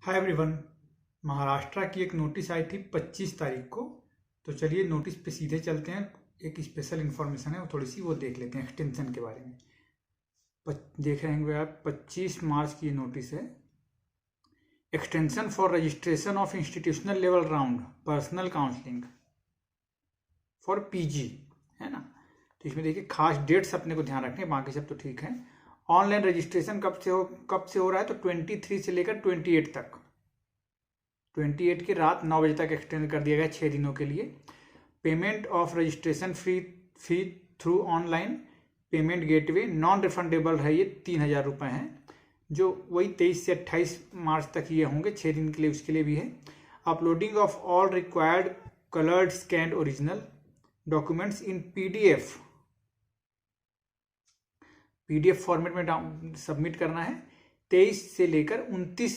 Hi everyone. Maharashtra की एक notice आई थी 25 तारीख को। तो चलिए नोटिस पे सीधे चलते हैं। एक स्पेशल इन्फॉर्मेशन है, वो थोड़ी सी वो देख लेते हैं एक्सटेंशन के बारे में। देख रहे होंगे आप, 25 मार्च की ये नोटिस है। Extension for registration of institutional level round personal counselling for PG, है ना। तो इसमें देखिए खास डेट्स अपने को ध्यान रखने, बाकी सब तो ठीक है। ऑनलाइन रजिस्ट्रेशन कब से हो रहा है, तो 23 से लेकर 28 तक। 28 की रात 9 बजे तक एक्सटेंड कर दिया गया 6 दिनों के लिए। Payment of registration fee through online payment gateway non refundable है, ये 3,000 रुपये हैं, जो वही 23 से 28 मार्च तक ये होंगे 6 दिन के लिए। उसके लिए भी है। Uploading of all required coloured scanned original documents in PDF format में सबमिट करना है। 23 से लेकर 29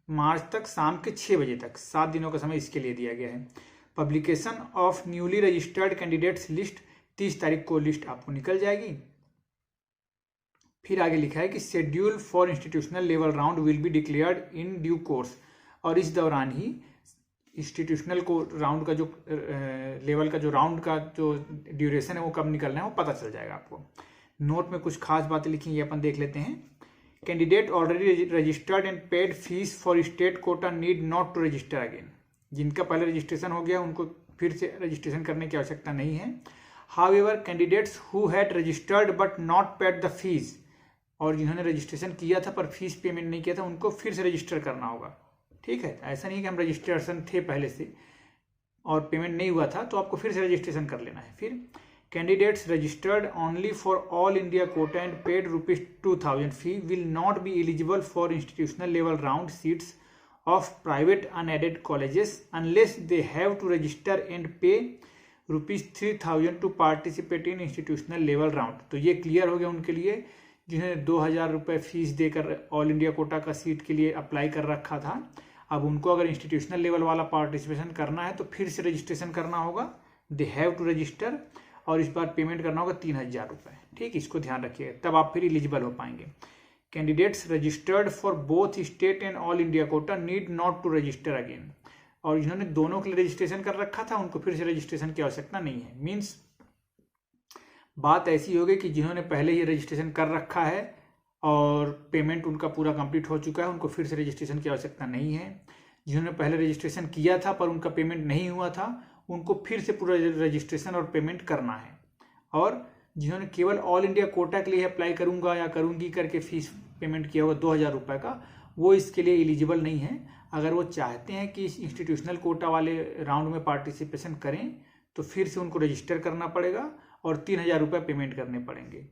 मार्च तक शाम के 6 बजे तक 7 दिनों का समय इसके लिए दिया गया है। Publication of newly registered candidates list 30 तारीख को लिस्ट आपको निकल जाएगी। फिर आगे लिखा है कि schedule for institutional level round will be declared in due course, और इस दौरान ही इंस्टीट्यूशनल को राउंड का जो लेवल का जो राउंड का जो ड्यूरेशन है वो कब निकलना है वो पता चल जाएगा आपको। नोट में कुछ खास बातें लिखी ये अपन देख लेते हैं। Candidate already registered and paid fees for state quota need not to register again. जिनका पहले रजिस्ट्रेशन हो गया उनको फिर से रजिस्ट्रेशन करने की आवश्यकता नहीं है। However candidates who had registered but not paid the fees, और जिन्होंने रजिस्ट्रेशन किया था पर फीस पेमेंट नहीं किया था उनको फिर से रजिस्टर करना होगा। ठीक है, ऐसा नहीं कि हम रजिस्ट्रेशन थे पहले से और पेमेंट नहीं हुआ था तो आपको फिर से रजिस्ट्रेशन कर लेना है। फिर candidates registered only for all India quota and paid ₹2,000 fee will not be eligible for institutional level round seats of private unaided colleges unless they have to register and pay ₹3,000 to participate in institutional level round। तो ये clear हो गया उनके लिए जिन्होंने 2,000 रुपये fees देकर all India Kota का सीट के लिए अप्लाई कर रखा था। अब उनको अगर इंस्टीट्यूशनल लेवल वाला पार्टिसिपेशन करना है तो फिर से रजिस्ट्रेशन करना होगा, दे हैव टू रजिस्टर, और इस बार पेमेंट करना होगा 3,000 रुपये। ठीक, इसको ध्यान रखिएगा, तब आप फिर एलिजिबल हो पाएंगे। Candidates registered for both state and all India quota need not to register again, और जिन्होंने दोनों के लिए रजिस्ट्रेशन कर रखा था उनको फिर से रजिस्ट्रेशन की आवश्यकता नहीं है। मीन्स बात ऐसी होगी कि जिन्होंने पहले ही रजिस्ट्रेशन कर रखा है और पेमेंट उनका पूरा कंप्लीट हो चुका है उनको फिर से रजिस्ट्रेशन की आवश्यकता नहीं है। जिन्होंने पहले रजिस्ट्रेशन किया था पर उनका पेमेंट नहीं हुआ था उनको फिर से पूरा रजिस्ट्रेशन और पेमेंट करना है। और जिन्होंने केवल ऑल इंडिया कोटा के लिए अप्लाई करूंगा या करूंगी करके फीस पेमेंट किया हुआ 2,000 रुपये का, वो इसके लिए एलिजिबल नहीं है। अगर वो चाहते हैं कि इंस्टीट्यूशनल कोटा वाले राउंड में पार्टिसिपेशन करें तो फिर से उनको रजिस्टर करना पड़ेगा और 3,000 रुपये पेमेंट करने पड़ेंगे।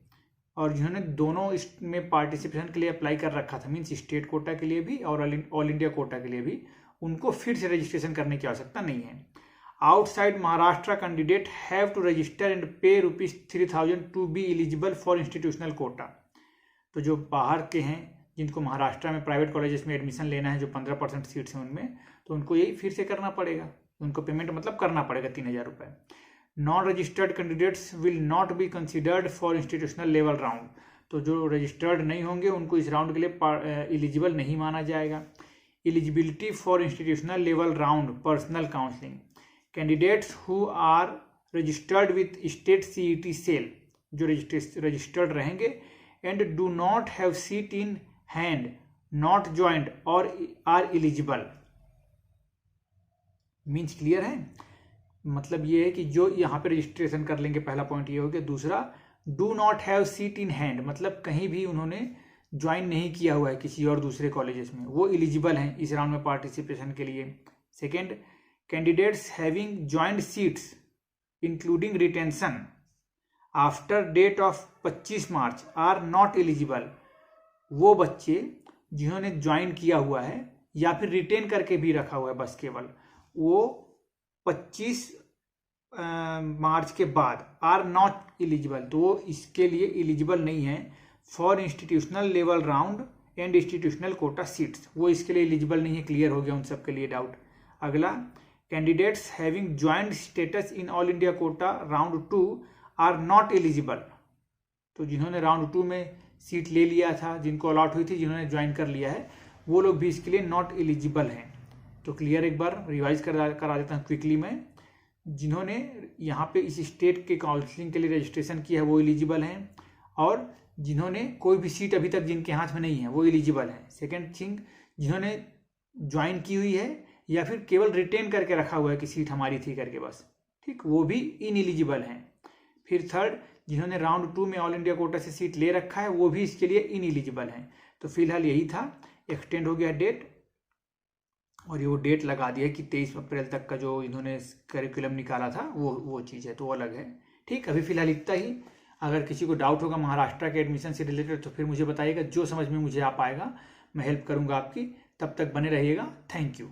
और जिन्होंने दोनों में पार्टिसिपेशन के लिए अप्लाई कर रखा था, मीन्स स्टेट कोटा के लिए भी और ऑल इंडिया कोटा के लिए भी, उनको फिर से रजिस्ट्रेशन करने की आवश्यकता नहीं है। Outside Maharashtra candidate have to register and pay ₹3,000 to be eligible for institutional quota। तो जो बाहर के हैं जिनको महाराष्ट्र में प्राइवेट कॉलेजेस में एडमिशन लेना है, जो 15% सीट्स हैं उनमें, तो उनको यही फिर से करना पड़ेगा। उनको पेमेंट मतलब करना पड़ेगा 3,000 रुपये। Non registered candidates will not be considered for institutional level round, तो जो रजिस्टर्ड नहीं होंगे उनको इस राउंड के लिए एलिजिबल नहीं माना जाएगा। Eligibility for institutional level round personal counselling, candidates who are registered with state CET cell, जो रजिस्टर्ड रहेंगे, and do not have seat in hand, not joined और आर एलिजिबल। मीन्स क्लियर है, मतलब ये है कि जो यहाँ पे रजिस्ट्रेशन कर लेंगे, पहला पॉइंट ये हो गया। दूसरा, do not have seat in hand, मतलब कहीं भी उन्होंने ज्वाइन नहीं किया हुआ है किसी और दूसरे कॉलेजेस में, वो एलिजिबल हैं इस राउंड में पार्टिसिपेशन के लिए। Second, candidates having joined seats including retention after date of 25 March are not eligible। वो बच्चे जिन्होंने ज्वाइन किया हुआ है या फिर रिटेन करके भी रखा हुआ है बस केवल, वो 25 मार्च के बाद आर नॉट एलिजिबल, तो वो इसके लिए एलिजिबल नहीं है for institutional level round and institutional Kota seats, वो इसके लिए एलिजिबल नहीं है। क्लियर हो गया उन सब के लिए डाउट। अगला, candidates having joined status in all India quota round 2 are not eligible, तो जिन्होंने राउंड 2 में सीट ले लिया था, जिनको अलॉट हुई थी, जिन्होंने ज्वाइन कर लिया है, वो लोग भी इसके लिए नॉट एलिजिबल हैं। तो क्लियर, एक बार रिवाइज करा देता हूँ क्विकली मैं। जिन्होंने यहाँ पे इस स्टेट के काउंसलिंग के लिए रजिस्ट्रेशन किया है वो एलिजिबल हैं, और जिन्होंने कोई भी सीट अभी तक जिनके हाथ में नहीं है वो एलिजिबल हैं। सेकेंड थिंग, जिन्होंने ज्वाइन की हुई है या फिर केवल रिटेन करके रखा हुआ है कि सीट हमारी थी करके बस, ठीक, वो भी इनएलिजिबल हैं। फिर थर्ड, जिन्होंने राउंड 2 में ऑल इंडिया कोटा से सीट ले रखा है वो भी इसके लिए इनएलिजिबल हैं। तो फिलहाल यही था, एक्सटेंड हो गया डेट, और ये वो डेट लगा दिया कि 23 अप्रैल तक का जो इन्होंने करिकुलम निकाला था वो चीज़ है, तो वो अलग है। ठीक, अभी फिलहाल इतना ही। अगर किसी को डाउट होगा महाराष्ट्र के एडमिशन से रिलेटेड तो फिर मुझे बताइएगा, जो समझ में मुझे आ पाएगा मैं हेल्प करूंगा आपकी। तब तक बने रहिएगा। Thank you.